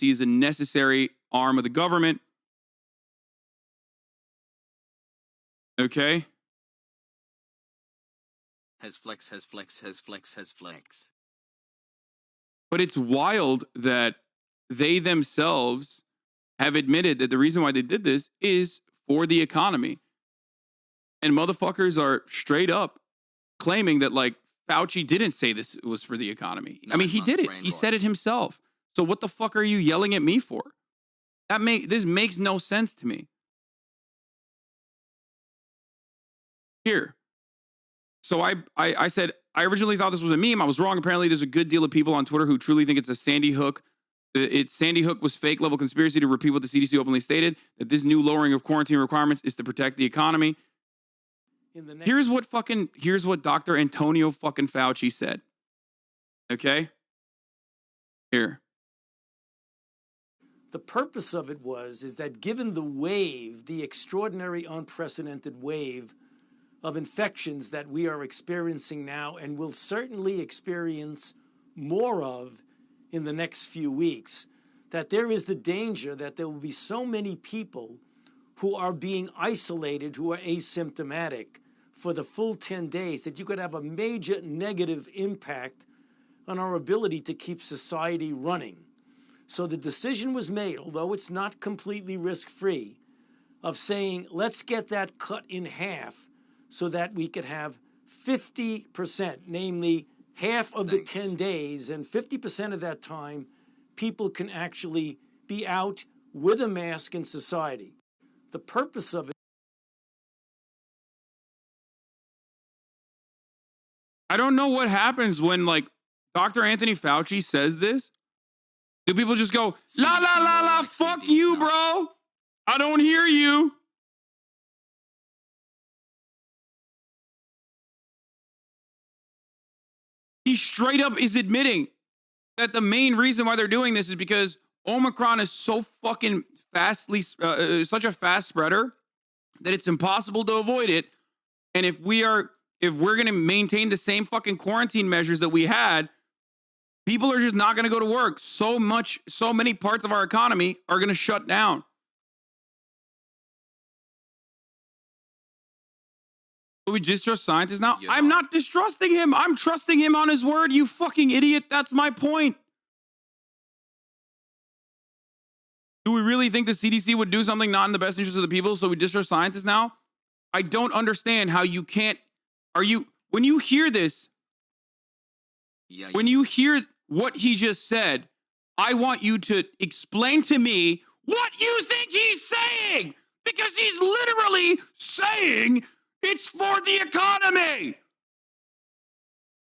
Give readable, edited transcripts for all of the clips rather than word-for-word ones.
is a necessary arm of the government. Okay? Has flex. But it's wild that they themselves have admitted that the reason why they did this is for the economy. And motherfuckers are straight up claiming that, like, Fauci didn't say this was for the economy. I mean, he did it. He said it himself. So what the fuck are you yelling at me for? This makes no sense to me. Here. So I said, I originally thought this was a meme. I was wrong. Apparently, there's a good deal of people on Twitter who truly think it's a Sandy Hook. Sandy Hook was fake level conspiracy to repeat what the CDC openly stated, that this new lowering of quarantine requirements is to protect the economy. Here's what Dr. Antonio fucking Fauci said. Okay? Here. The purpose of it is that given the wave, the extraordinary, unprecedented wave of infections that we are experiencing now and will certainly experience more of in the next few weeks, that there is the danger that there will be so many people who are being isolated, who are asymptomatic for the full 10 days, that you could have a major negative impact on our ability to keep society running. So the decision was made, although it's not completely risk-free, of saying, let's get that cut in half so that we could have 50%, namely half of the 10 days, and 50% of that time, people can actually be out with a mask in society. The purpose of it. I don't know what happens when, like, Dr. Anthony Fauci says this. Do people just go, la, la, la, la, fuck you, bro? I don't hear you. He straight up is admitting that the main reason why they're doing this is because Omicron is so fucking such a fast spreader that it's impossible to avoid it. And if we're going to maintain the same fucking quarantine measures that we had, people are just not going to go to work. So many parts of our economy are going to shut down. Do we distrust scientists now? Yeah. I'm not distrusting him. I'm trusting him on his word, you fucking idiot. That's my point. Do we really think the CDC would do something not in the best interest of the people, so we distrust scientists now? I don't understand how you can't. When you hear this, when you hear what he just said, I want you to explain to me what you think he's saying, because he's literally saying it's for the economy.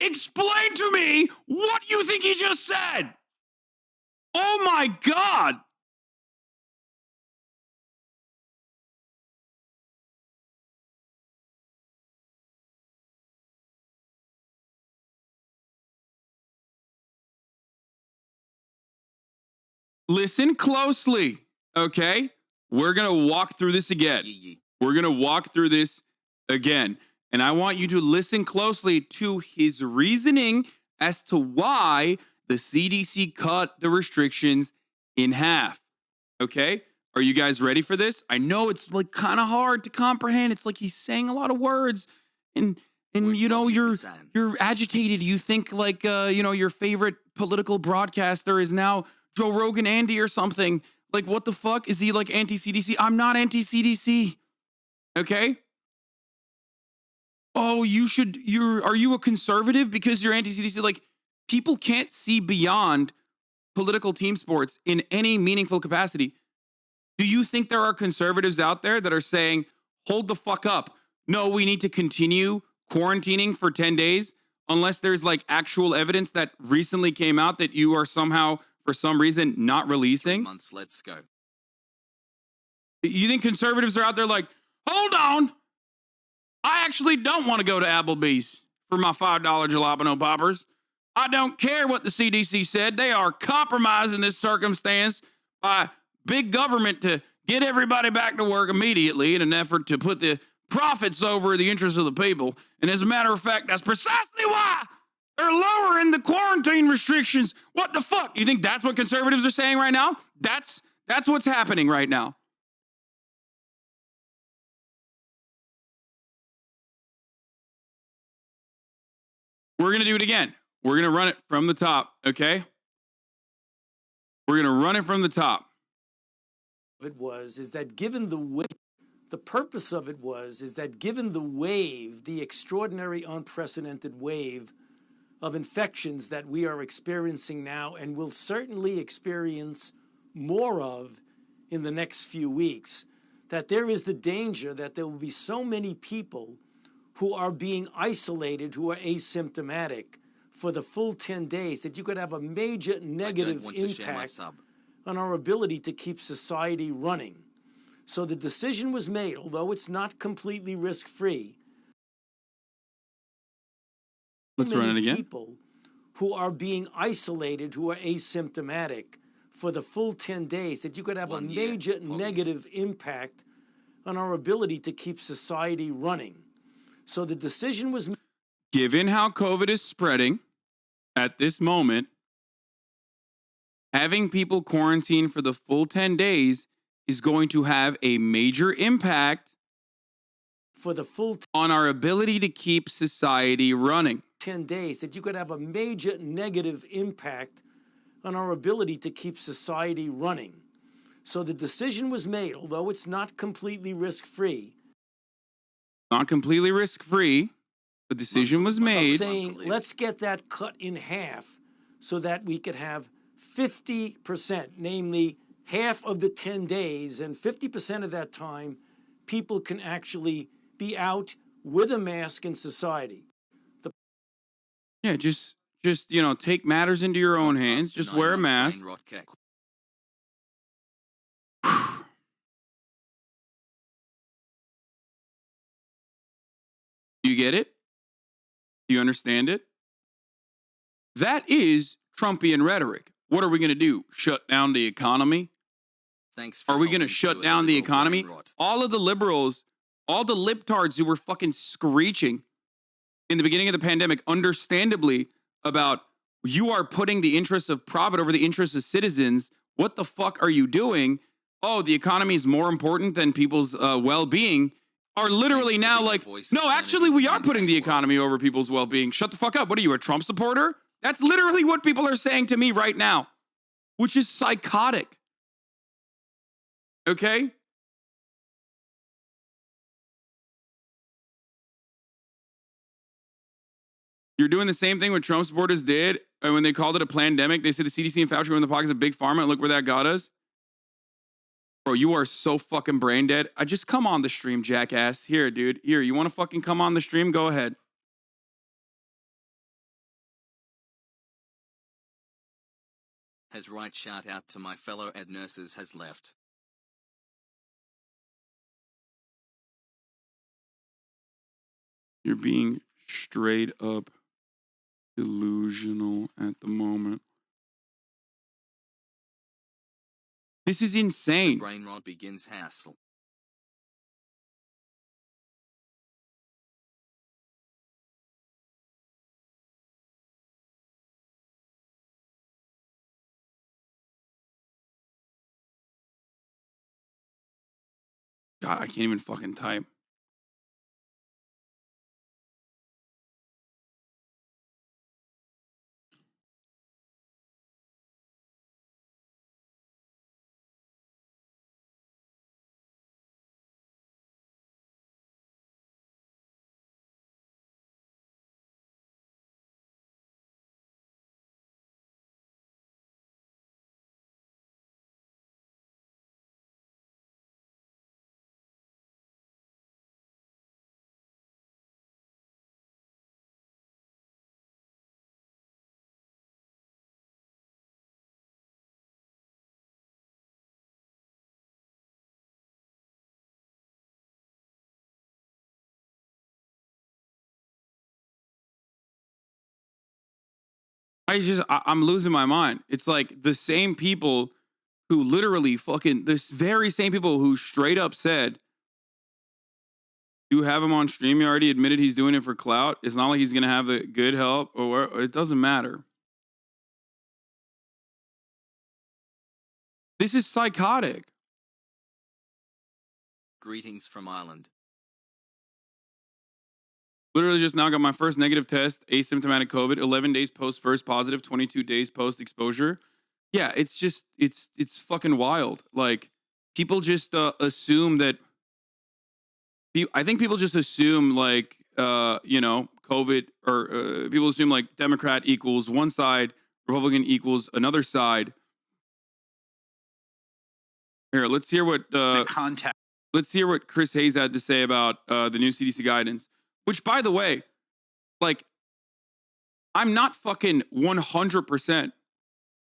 Explain to me what you think he just said. Oh my God. Listen closely, okay? We're going to walk through this again. We're going to walk through this again. And I want you to listen closely to his reasoning as to why the CDC cut the restrictions in half. Okay? Are you guys ready for this? I know it's like kind of hard to comprehend. It's like he's saying a lot of words and you know, you're agitated. You think like you know, your favorite political broadcaster is now Joe Rogan Andy or something. Like, what the fuck? Is he like anti-CDC? I'm not anti-CDC. Okay? Oh, are you a conservative because you're anti-CDC? Like, people can't see beyond political team sports in any meaningful capacity. Do you think there are conservatives out there that are saying, hold the fuck up? No, we need to continue quarantining for 10 days unless there's like actual evidence that recently came out that you are somehow, for some reason, not releasing? 3 months, let's go. You think conservatives are out there like, hold on, I actually don't want to go to Applebee's for my $5 jalapeno poppers. I don't care what the CDC said. They are compromising this circumstance by big government to get everybody back to work immediately in an effort to put the profits over the interests of the people. And as a matter of fact, that's precisely why They're lowering the quarantine restrictions. What the fuck? You think that's what conservatives are saying right now? That's what's happening right now. We're going to do it again. We're going to run it from the top, okay? We're going to run it from the top. It was is that given the purpose of it was is that given the wave, the extraordinary, unprecedented wave of infections that we are experiencing now and will certainly experience more of in the next few weeks, that there is the danger that there will be so many people who are being isolated, who are asymptomatic for the full 10 days, that you could have a major negative impact on our ability to keep society running. So the decision was made, although it's not completely risk-free. Let's run it again. People who are being isolated, who are asymptomatic for the full 10 days, that you could have a major negative impact on our ability to keep society running. So the decision was made. Given how COVID is spreading at this moment, having people quarantine for the full 10 days is going to have a major impact for the full on our ability to keep society running. 10 days, that you could have a major negative impact on our ability to keep society running. So the decision was made, although it's not completely risk-free. Not completely risk-free. The decision was made. Saying, let's get that cut in half so that we could have 50%, namely half of the 10 days, and 50% of that time, people can actually be out with a mask in society. Yeah, just take matters into your own hands. Just wear a mask. Do you get it? Do you understand it? That is Trumpian rhetoric. What are we going to do? Shut down the economy? Are we going to shut down the economy? All of the liberals, all the libtards who were fucking screeching in the beginning of the pandemic, understandably, about you are putting the interests of profit over the interests of citizens. What the fuck are you doing? Oh, the economy is more important than people's well-being. Are literally now like, no, actually, we are putting the economy over people's well-being. Shut the fuck up. What are you, a Trump supporter? That's literally what people are saying to me right now, which is psychotic. Okay? You're doing the same thing what Trump supporters did when they called it a pandemic. They said the CDC and Fauci were in the pockets of big pharma, and look where that got us. Bro, you are so fucking brain dead. I just come on the stream, jackass. Here, dude. Here, you want to fucking come on the stream? Go ahead. Has right shout out to my fellow ed nurses has left. You're being straight up delusional at the moment. This is insane. Brain rot begins hassle. God, I can't even fucking type. I'm losing my mind. It's like the same people who literally fucking, this very same people who straight up said You have him on stream. He already admitted he's doing it for clout. It's not like he's gonna have the good help or it doesn't matter. This is psychotic. Greetings from Ireland. Literally just now got my first negative test, asymptomatic COVID, 11 days post first positive, 22 days post exposure. Yeah, it's just it's fucking wild. Like people just assume that I think people just assume like you know, COVID or people assume like Democrat equals one side, Republican equals another side. Here, let's hear what let's hear what Chris Hayes had to say about the new CDC guidance. Which, by the way, like, I'm not fucking 100%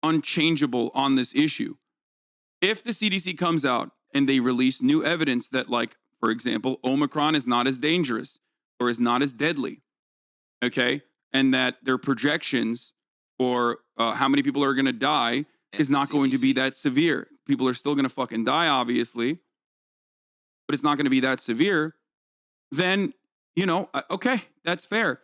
unchangeable on this issue. If the CDC comes out and they release new evidence that, like, for example, Omicron is not as dangerous or is not as deadly, okay, and that their projections for how many people are going to die is not going to be that severe. People are still going to fucking die, obviously, but it's not going to be that severe. Then, you know, okay, that's fair.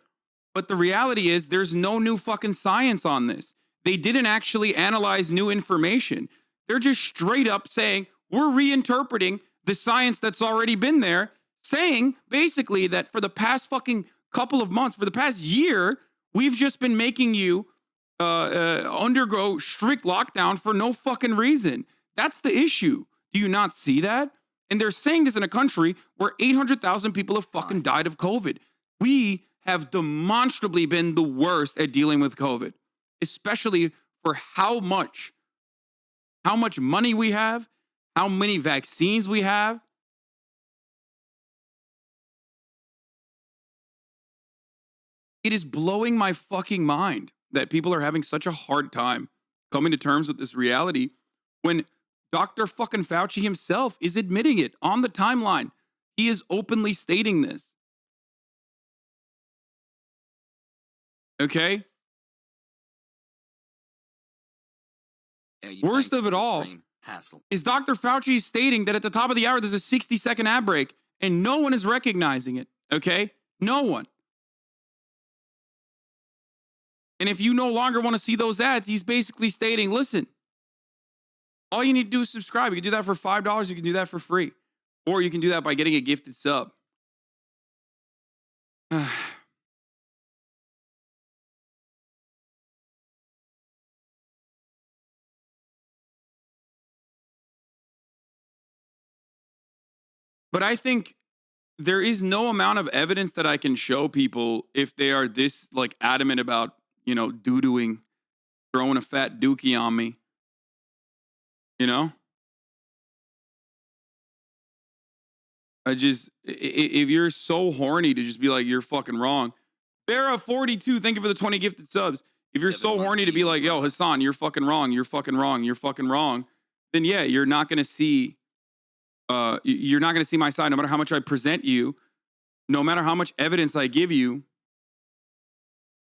But the reality is there's no new fucking science on this. They didn't actually analyze new information. They're just straight up saying, we're reinterpreting the science that's already been there, saying basically that for the past fucking couple of months, for the past year, we've just been making you undergo strict lockdown for no fucking reason. That's the issue. Do you not see that? And they're saying this in a country where 800,000 people have fucking died of COVID. We have demonstrably been the worst at dealing with COVID, especially for how much money we have, how many vaccines we have. It is blowing my fucking mind that people are having such a hard time coming to terms with this reality when Dr. fucking Fauci himself is admitting it on the timeline. He is openly stating this. Okay? Worst of it all is Dr. Fauci stating that at the top of the hour, there's a 60-second ad break and no one is recognizing it. Okay? No one. And if you no longer want to see those ads, he's basically stating, listen, all you need to do is subscribe. You can do that for $5. You can do that for free. Or you can do that by getting a gifted sub. But I think there is no amount of evidence that I can show people if they are this like adamant about, you know, doo-dooing, throwing a fat dookie on me. You know? If you're so horny to just be like, you're fucking wrong. Vera42, thank you for the 20 gifted subs. If you're so horny to be like, yo, Hasan, you're fucking wrong, you're fucking wrong, you're fucking wrong, then yeah, you're not gonna see my side no matter how much I present you, no matter how much evidence I give you.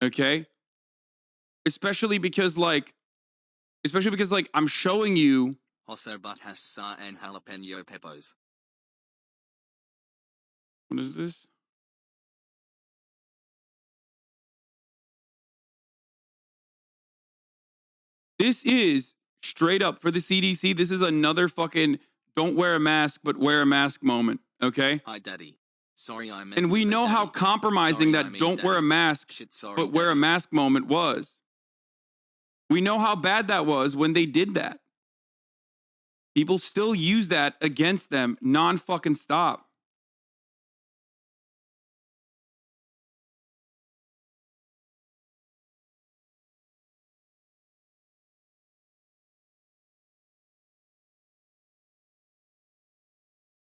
Okay? Especially because I'm showing you. Also, but has sa and jalapeno peppers. What is this? This is straight up for the CDC. This is another fucking don't wear a mask, but wear a mask moment. Okay? Hi, Daddy. Sorry, I meant. And we know how compromising that don't wear a mask, but wear a mask moment was. We know how bad that was when they did that. People still use that against them non-fucking stop.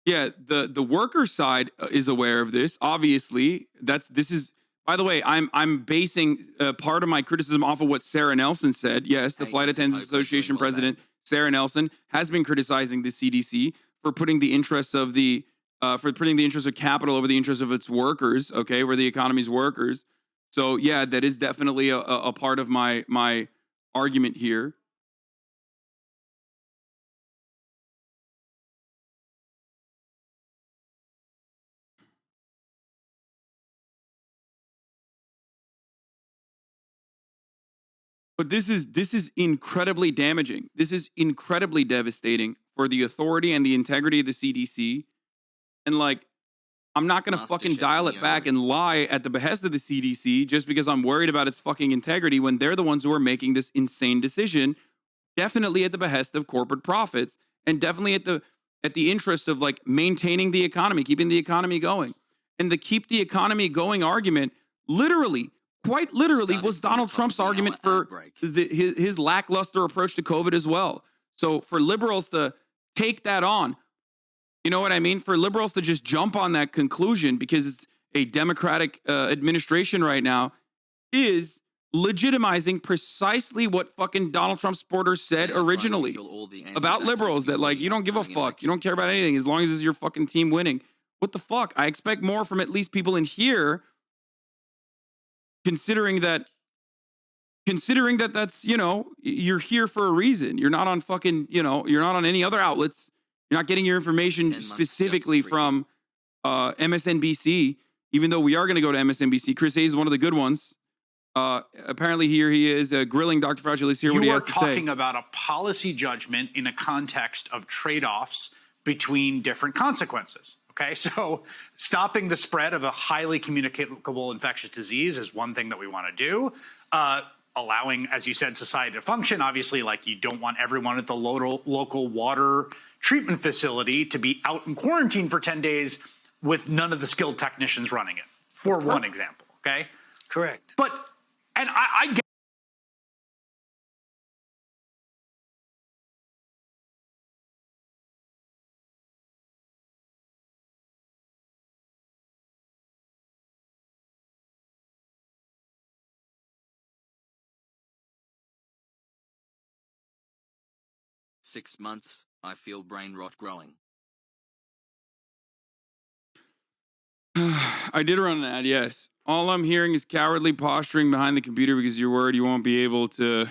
Yeah, the worker side is aware of this. Obviously, this is. By the way, I'm basing part of my criticism off of what Sarah Nelson said. Yes, the Flight Attendants Association president Sarah Nelson has been criticizing the CDC for putting the interests of capital over the interests of its workers. Okay, where the economy's workers. So yeah, that is definitely a part of my argument here. But this is incredibly damaging. This is incredibly devastating for the authority and the integrity of the CDC. And like, I'm not going to Master fucking Chef dial in it the back oven. and lie at the behest of the CDC just because I'm worried about its fucking integrity when they're the ones who are making this insane decision, definitely at the behest of corporate profits and definitely at the interest of like maintaining the economy, keeping the economy going. And the keep the economy going argument literally, quite literally, Started was from the Donald top of Trump's the hour argument ad for break. his lackluster approach to COVID as well. So for liberals to take that on, you know what I mean? For liberals to just jump on that conclusion because it's a Democratic administration right now is legitimizing precisely what fucking Donald Trump supporters said They are trying to originally kill all the about anti-vaxxers liberals, that before like the you don't give a upcoming fuck, you don't care about elections. anything as long as it's your fucking team winning. What the fuck? I expect more from at least people in here, considering that that's, you know, you're here for a reason. You're not on fucking, you know, you're not on any other outlets. You're not getting your 10 information months specifically justice from MSNBC, even though we are going to go to MSNBC. Chris Hayes is one of the good ones. Apparently here he is grilling Dr. Fauci. Let's hear what he You are has to say. talking about a policy judgment in a context of trade-offs between different consequences. Okay, so stopping the spread of a highly communicable infectious disease is one thing that we want to do. Allowing, as you said, society to function. Obviously, like, you don't want everyone at the local water treatment facility to be out in quarantine for 10 days with none of the skilled technicians running it, for one example, okay? Correct. But, and I get 6 months, I feel brain rot growing. I did run an ad, yes. All I'm hearing is cowardly posturing behind the computer because you're worried you won't be able to.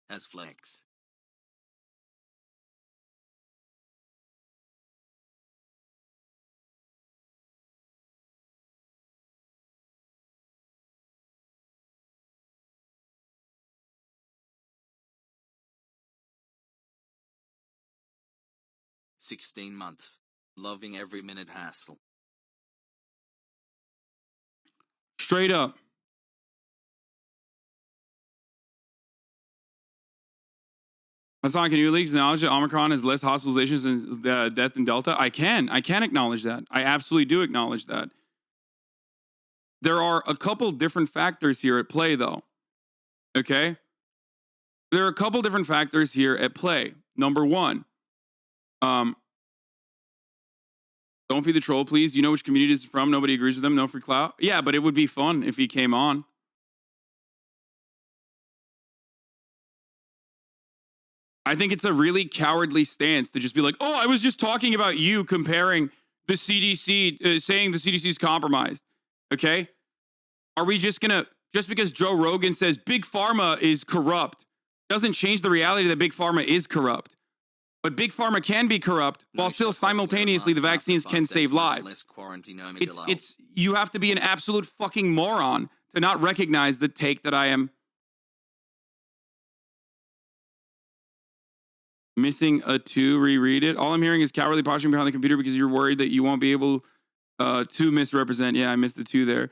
As flex. "16 months. Loving every minute hassle." Straight up. Hasan, can you at least acknowledge that Omicron has less hospitalizations and death than Delta? I can acknowledge that. I absolutely do acknowledge that. There are a couple different factors here at play, though. Okay? There are a couple different factors here at play. Number one, don't feed the troll, please. You know which community this is from. Nobody agrees with them. No free clout. Yeah, but it would be fun if he came on. I think it's a really cowardly stance to just be like, oh, I was just talking about you comparing the CDC, saying the CDC is compromised. Okay? Are we just going to, just because Joe Rogan says Big Pharma is corrupt, doesn't change the reality that Big Pharma is corrupt. But Big Pharma can be corrupt while still simultaneously the vaccines can save lives. It's you have to be an absolute fucking moron to not recognize the take that I am missing a 2. Reread it. All I'm hearing is cowardly posturing behind the computer because you're worried that you won't be able to misrepresent. Yeah, I missed the 2 there.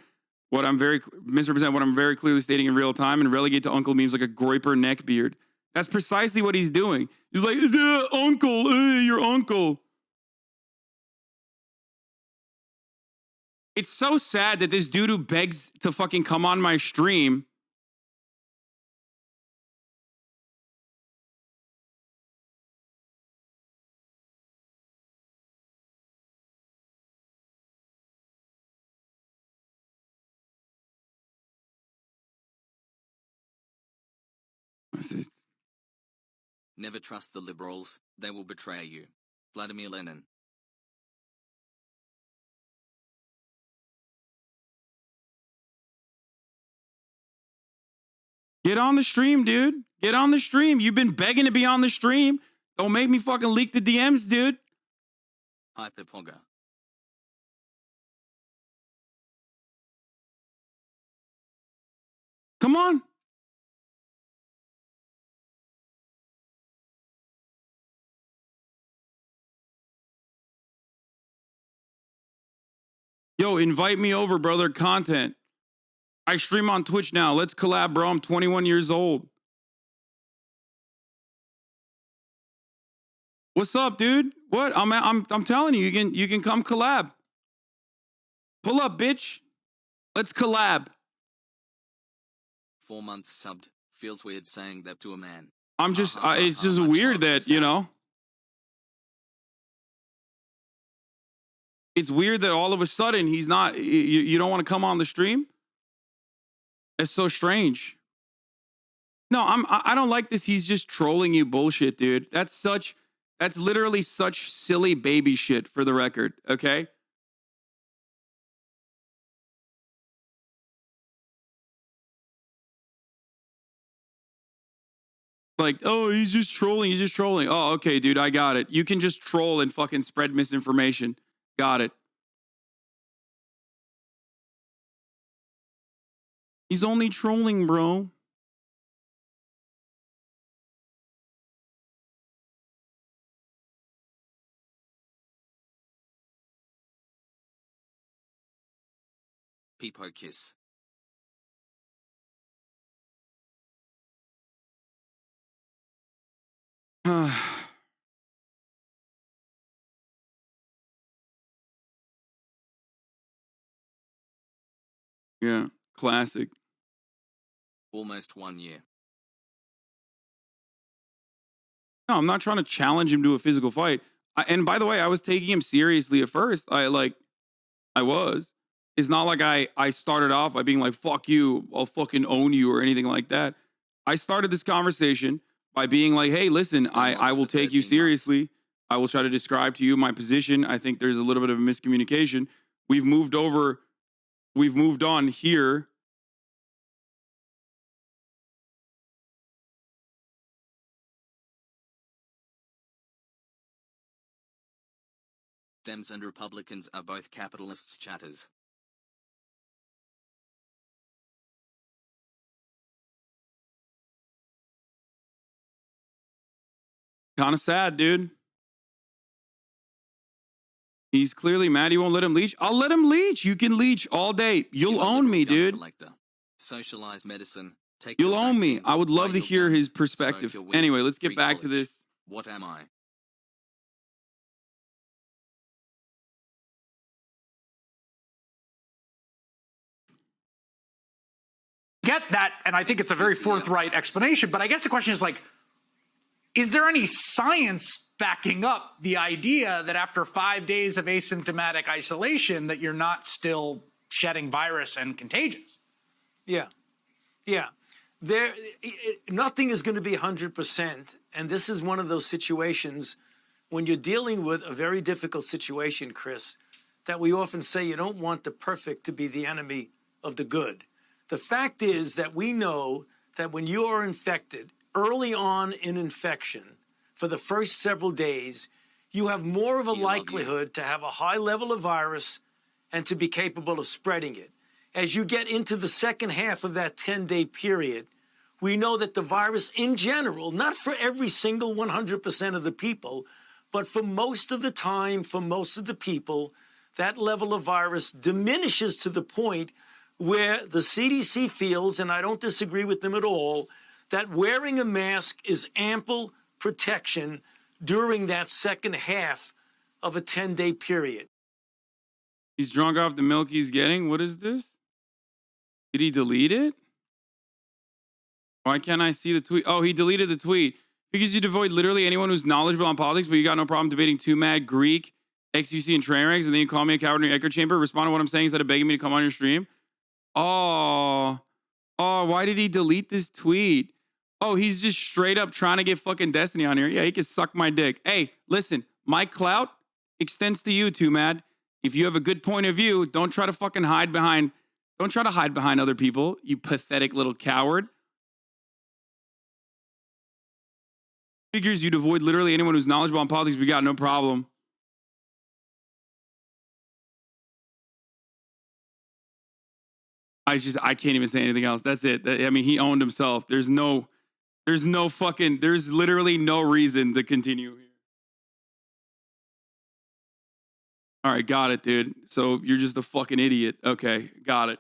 Misrepresent what I'm very clearly stating in real time and relegate to uncle memes like a groiper neckbeard. That's precisely what he's doing. He's like, uncle, your uncle. It's so sad that this dude who begs to fucking come on my stream Never trust the liberals. They will betray you. Vladimir Lenin. Get on the stream, dude. Get on the stream. You've been begging to be on the stream. Don't make me fucking leak the DMs, dude. Hyperpogger. Come on. Yo, invite me over, brother. Content. I stream on Twitch now. Let's collab, bro. I'm 21 years old. What's up, dude? What? I'm telling you, you can come collab. Pull up, bitch. Let's collab. 4 months subbed. Feels weird saying that to a man. I'm just it's just weird that, you know. It's weird that all of a sudden he's not you don't want to come on the stream? It's so strange. No, I don't like this. He's just trolling you bullshit, dude. That's literally such silly baby shit, for the record, okay? Like, oh, he's just trolling. He's just trolling. Oh, okay, dude, I got it. You can just troll and fucking spread misinformation. Got it. He's only trolling, bro. Peepo kiss. Yeah, classic. Almost 1 year. No, I'm not trying to challenge him to a physical fight. And by the way, I was taking him seriously at first. I was. It's not like I started off by being like, fuck you, I'll fucking own you or anything like that. I started this conversation by being like, hey, listen, I will take you seriously. I will try to describe to you my position. I think there's a little bit of a miscommunication. We've moved on here. Dems and Republicans are both capitalists chatters. Kind of sad, dude. He's clearly mad. He won't let him leech. I'll let him leech. You can leech all day. You'll own me, dude. Collector. Socialize medicine. Take You'll own me. I would love to hear his perspective. Anyway, let's get back to this. What am I? Get that, and I think it's a very forthright explanation, but I guess the question is like, is there any science backing up the idea that after 5 days of asymptomatic isolation that you're not still shedding virus and contagious? Yeah. Nothing is going to be 100%, and this is one of those situations when you're dealing with a very difficult situation, Chris, that we often say you don't want the perfect to be the enemy of the good. The fact is that we know that when you are infected early on in infection, for the first several days, you have more of a likelihood to have a high level of virus and to be capable of spreading it. As you get into the second half of that 10-day period, we know that the virus in general, not for every single 100% of the people, but for most of the time, for most of the people, that level of virus diminishes to the point where the CDC feels, and I don't disagree with them at all, that wearing a mask is ample protection during that second half of a 10-day period. He's drunk off the milk he's getting. What is this? Did he delete it? Why can't I see the tweet? Oh, he deleted the tweet. Because you'd avoid literally anyone who's knowledgeable on politics, but you got no problem debating Too Mad, Greek, XUC, and train wrecks, and then you call me a coward in your echo chamber, respond to what I'm saying instead of begging me to come on your stream? Oh, why did he delete this tweet? Oh, he's just straight up trying to get fucking Destiny on here. Yeah, he can suck my dick. Hey, listen, my clout extends to you, Too Mad. If you have a good point of view, don't try to fucking hide behind other people, you pathetic little coward. Figures you'd avoid literally anyone who's knowledgeable on politics, we got no problem. I can't even say anything else. That's it. I mean, he owned himself. There's literally no reason to continue here. All right, got it, dude. So you're just a fucking idiot. Okay, got it.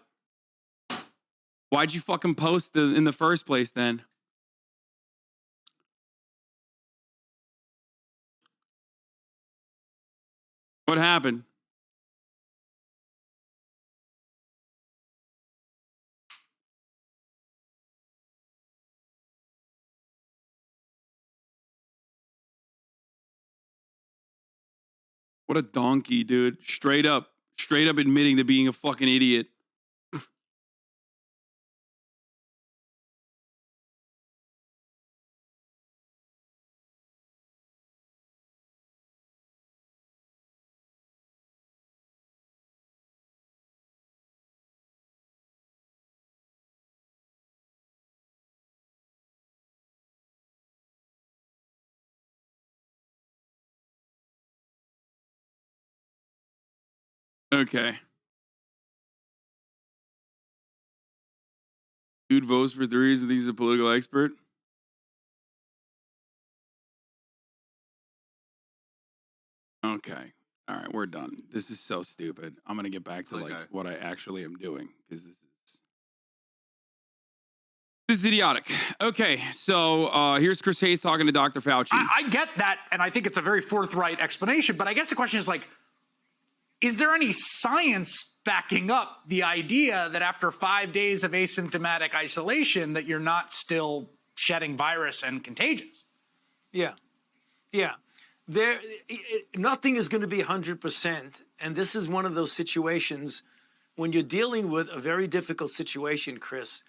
Why'd you fucking post in the first place then? What happened? What a donkey, dude. Straight up admitting to being a fucking idiot. Okay. Dude votes for threes and he's a political expert. Okay. All right, we're done. This is so stupid. I'm gonna get back to like what I actually am doing because this is idiotic. Okay, so here's Chris Hayes talking to Dr. Fauci. I get that, and I think it's a very forthright explanation, but I guess the question is like, is there any science backing up the idea that after 5 days of asymptomatic isolation that you're not still shedding virus and contagious? Yeah. Nothing is going to be 100%, and this is one of those situations when you're dealing with a very difficult situation, Chris,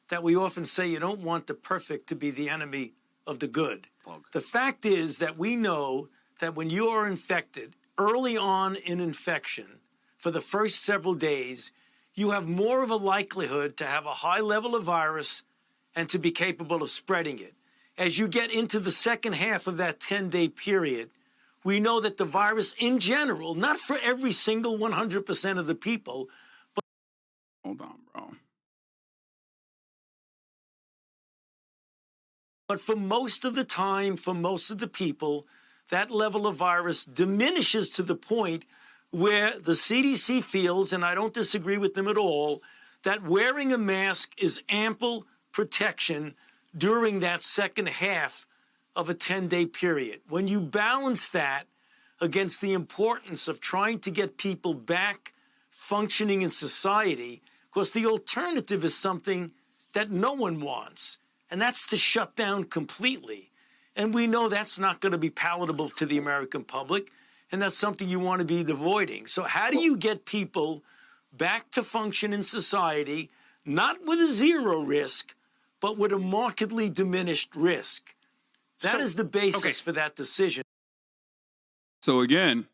that we often say you don't want the perfect to be the enemy of the good. The fact is that we know that when you are infected early on in infection for the first several days, you have more of a likelihood to have a high level of virus and to be capable of spreading it. As you get into the second half of that 10-day period, we know that the virus in general, not for every single 100% of the people, but... Hold on, bro. But for most of the time, for most of the people, that level of virus diminishes to the point where the CDC feels, and I don't disagree with them at all, that wearing a mask is ample protection during that second half of a 10-day period. When you balance that against the importance of trying to get people back functioning in society, because the alternative is something that no one wants, and that's to shut down completely. And we know that's not going to be palatable to the American public, and that's something you want to be avoiding. So how do you get people back to function in society, not with a zero risk, but with a markedly diminished risk? That is the basis for that decision. So again,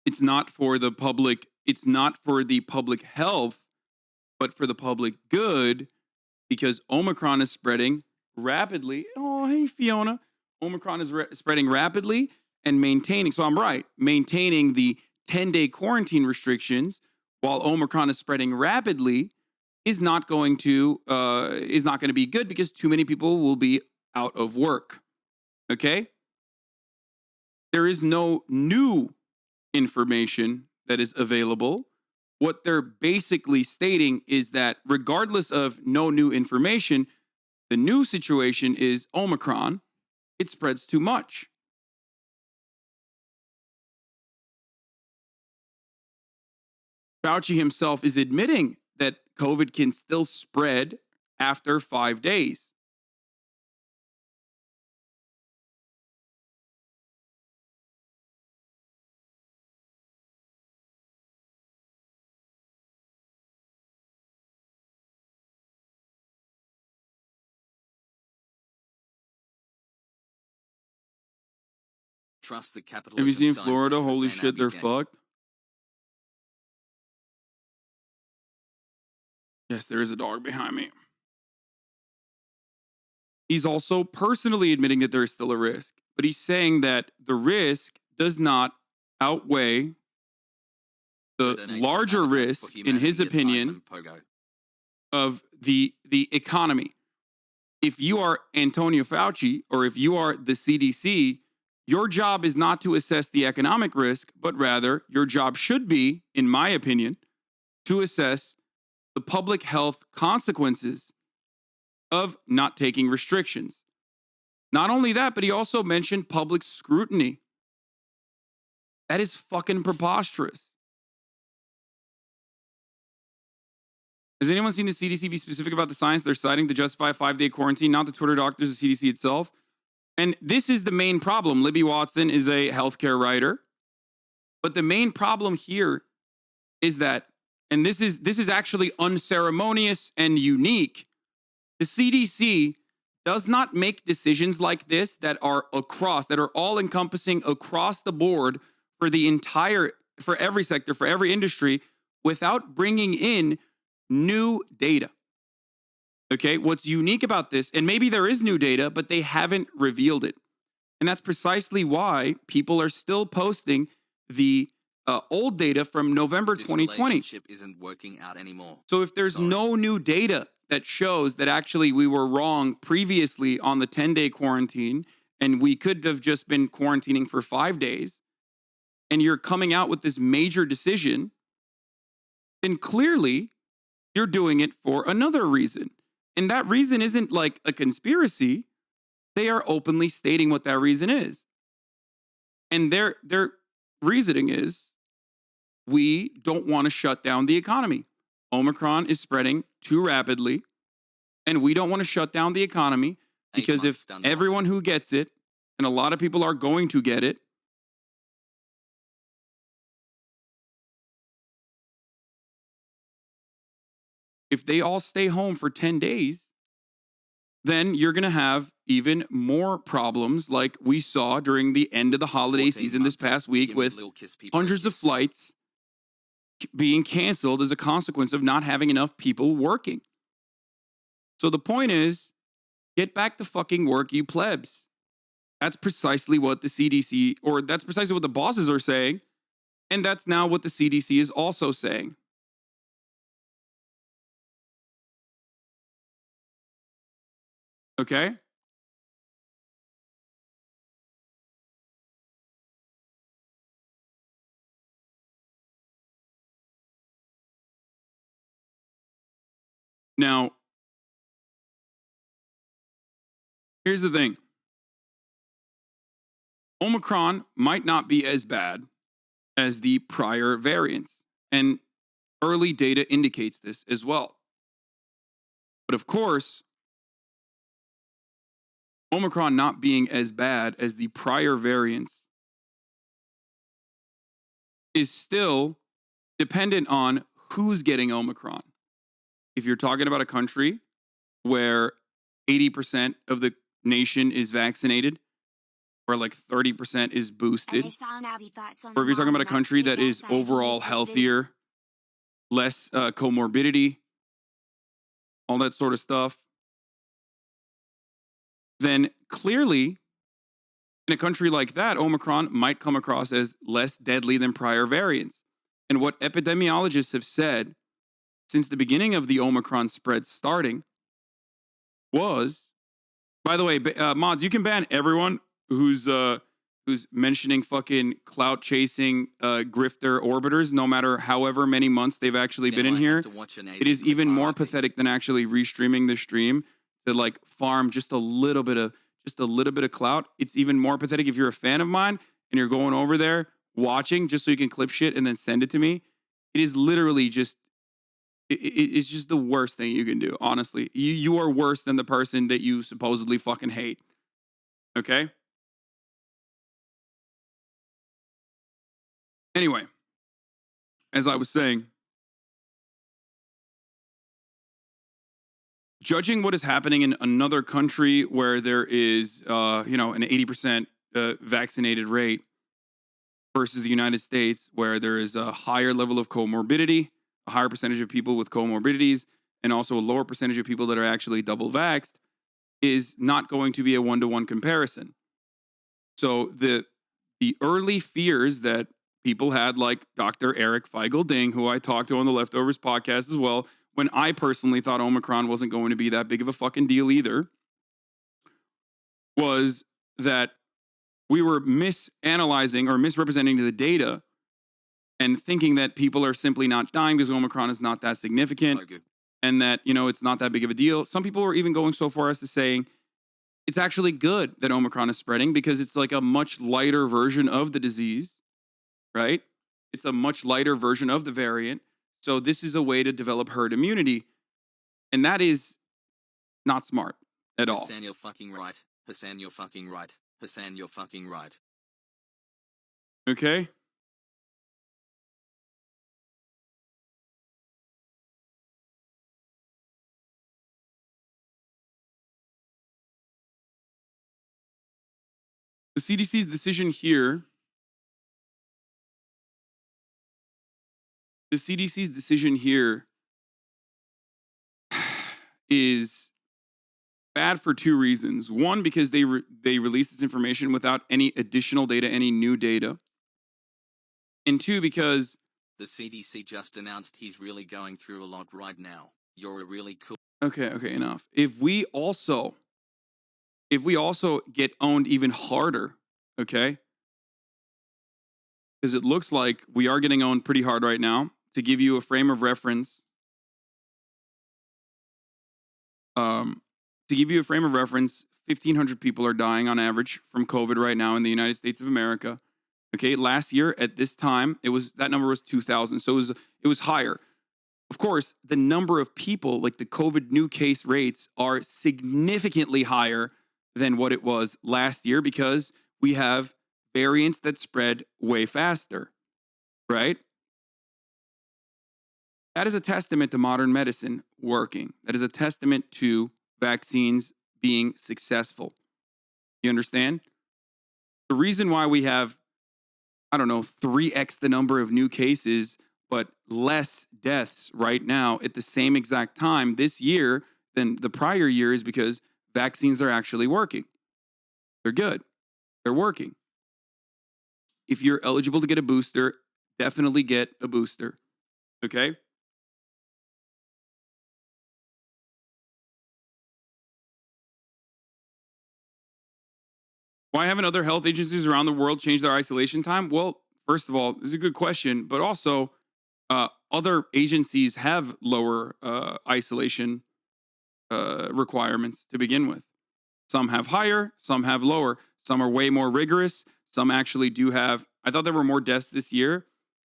it's not for the public health, but for the public good, because Omicron is spreading rapidly. Oh, hey, Fiona. Omicron is spreading rapidly and maintaining. So I'm right. Maintaining the 10-day quarantine restrictions while Omicron is spreading rapidly is not going to be good because too many people will be out of work. Okay? There is no new information that is available. What they're basically stating is that regardless of no new information, the new situation is Omicron. It spreads too much. Fauci himself is admitting that COVID can still spread after 5 days. Trust the capital. Have you seen Florida? Holy shit, they're fucked. Yes, there is a dog behind me. He's also personally admitting that there is still a risk, but he's saying that the risk does not outweigh the larger risk, in his opinion, of the economy. If you are Antonio Fauci or if you are the CDC, your job is not to assess the economic risk, but rather your job should be, in my opinion, to assess the public health consequences of not taking restrictions. Not only that, but he also mentioned public scrutiny. That is fucking preposterous. Has anyone seen the CDC be specific about the science they're citing to justify a 5-day quarantine? Not the Twitter doctors, the CDC itself. And this is the main problem. Libby Watson is a healthcare writer. But the main problem here is that, and this is actually unceremonious and unique, the CDC does not make decisions like this that are all encompassing across the board for every sector, for every industry, without bringing in new data. Okay, what's unique about this, and maybe there is new data, but they haven't revealed it. And that's precisely why people are still posting the old data from November This 2020. relationship isn't working out anymore. So if there's Sorry. no new data that shows that actually we were wrong previously on the 10-day quarantine, and we could have just been quarantining for 5 days, and you're coming out with this major decision, then clearly you're doing it for another reason. And that reason isn't like a conspiracy. They are openly stating what that reason is. And their reasoning is, we don't want to shut down the economy. Omicron is spreading too rapidly, and we don't want to shut down the economy because if everyone who gets it, and a lot of people are going to get it, if they all stay home for 10 days, then you're going to have even more problems like we saw during the end of the holiday 14 season this months, past week giving with little kiss people a hundreds of kiss. flights being canceled as a consequence of not having enough people working. So the point is, get back to fucking work, you plebs. That's precisely what the CDC, or that's precisely what the bosses are saying. And that's now what the CDC is also saying. Okay? Now, here's the thing. Omicron might not be as bad as the prior variants, and early data indicates this as well. But of course, Omicron not being as bad as the prior variants is still dependent on who's getting Omicron. If you're talking about a country where 80% of the nation is vaccinated, or like 30% is boosted, or if you're talking about a country that is overall healthier, less comorbidity, all that sort of stuff, then clearly in a country like that, Omicron might come across as less deadly than prior variants. And what epidemiologists have said since the beginning of the Omicron spread starting was, by the way, mods, you can ban everyone who's mentioning fucking clout chasing grifter orbiters, no matter however many months they've actually been in here. It is even more pathetic than actually restreaming the stream to like farm just a little bit of clout. It's even more pathetic if you're a fan of mine and you're going over there watching just so you can clip shit and then send it to me. It is literally just it's just the worst thing you can do, honestly. You are worse than the person that you supposedly fucking hate. Okay? Anyway, as I was saying, judging what is happening in another country where there is, an 80% vaccinated rate versus the United States, where there is a higher level of comorbidity, a higher percentage of people with comorbidities, and also a lower percentage of people that are actually double vaxxed, is not going to be a one-to-one comparison. So the early fears that people had, like Dr. Eric Feigl-Ding, who I talked to on the Leftovers podcast as well, when I personally thought Omicron wasn't going to be that big of a fucking deal either, was that we were misanalyzing or misrepresenting the data and thinking that people are simply not dying because Omicron is not that significant Okay. and that, it's not that big of a deal. Some people were even going so far as to saying it's actually good that Omicron is spreading because it's like a much lighter version of the disease, right? It's a much lighter version of the variant. So this is a way to develop herd immunity. And that is not smart at all. Hasan, you're fucking right. Hasan, you're fucking right. Hasan, you're fucking right. Okay? The CDC's decision here, is bad for two reasons. One, because they released this information without any additional data, any new data. And two, because The CDC just announced he's really going through a lot right now. You're a really cool. okay, enough. If we also get owned even harder, okay? Because it looks like we are getting owned pretty hard right now. To give you a frame of reference, 1,500 people are dying on average from COVID right now in the United States of America. Okay, last year at this time, that number was 2,000, so it was higher. Of course, the number of people, like the COVID new case rates, are significantly higher than what it was last year because we have variants that spread way faster, right? That is a testament to modern medicine working. That is a testament to vaccines being successful. You understand? The reason why we have, 3x the number of new cases, but less deaths right now at the same exact time this year than the prior year is because vaccines are actually working. They're good. They're working. If you're eligible to get a booster, definitely get a booster. Okay? Why haven't other health agencies around the world changed their isolation time? Well, first of all, this is a good question, but also other agencies have lower isolation requirements to begin with. Some have higher, some have lower. Some are way more rigorous. Some actually do have. I thought there were more deaths this year.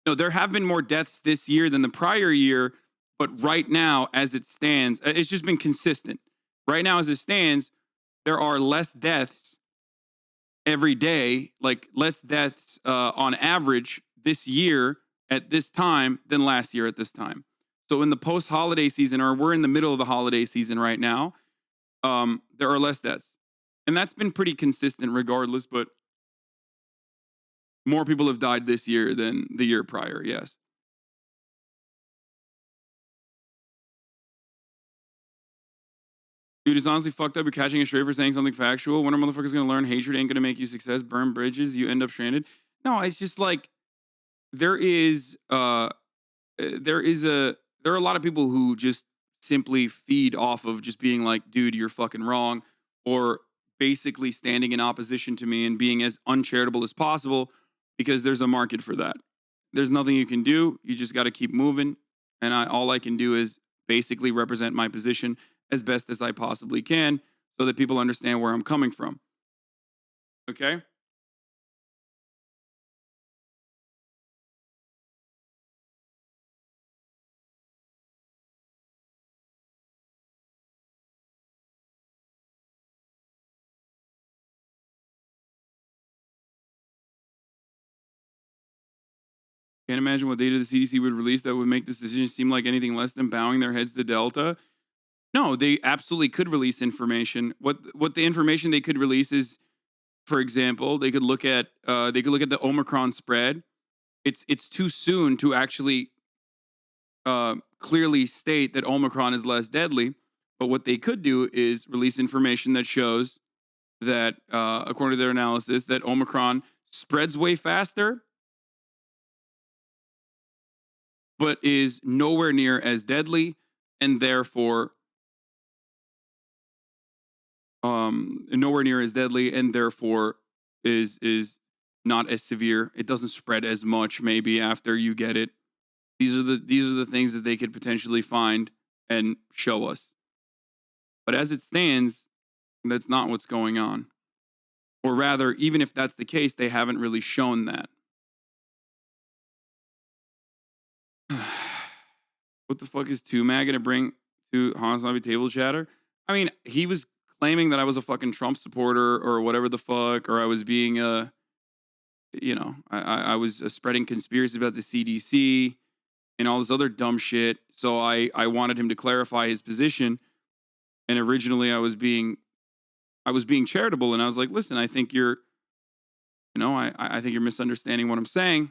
No, there have been more deaths this year than the prior year, but right now, as it stands, it's just been consistent. Right now, as it stands, there are less deaths every day, like less deaths on average this year at this time than last year at this time. So in the post-holiday season, or we're in the middle of the holiday season right now, there are less deaths. And that's been pretty consistent regardless, but more people have died this year than the year prior, yes. Dude, it's honestly fucked up. You're catching a stray for saying something factual. When are motherfuckers gonna learn hatred ain't gonna make you success? Burn bridges, you end up stranded. No, it's just like there are a lot of people who just simply feed off of just being like, dude, you're fucking wrong, or basically standing in opposition to me and being as uncharitable as possible because there's a market for that. There's nothing you can do. You just got to keep moving. And all I can do is basically represent my position as best as I possibly can so that people understand where I'm coming from. Okay? Can't imagine what data the CDC would release that would make this decision seem like anything less than bowing their heads to Delta. No, they absolutely could release information. What the information they could release is, for example, they could look at the Omicron spread. It's too soon to actually clearly state that Omicron is less deadly. But what they could do is release information that shows that, according to their analysis, that Omicron spreads way faster, but is nowhere near as deadly, and therefore nowhere near as deadly, and therefore is not as severe. It doesn't spread as much maybe after you get it. These are the things that they could potentially find and show us. But as it stands, that's not what's going on. Or rather, even if that's the case, they haven't really shown that. What the fuck is Tumac gonna bring to Hasan Table Chatter? I mean, he was claiming that I was a fucking Trump supporter or whatever the fuck, or I was being I was spreading conspiracies about the CDC and all this other dumb shit. So I wanted him to clarify his position. And originally I was being charitable, and I was like, listen, I think you're, I think you're misunderstanding what I'm saying.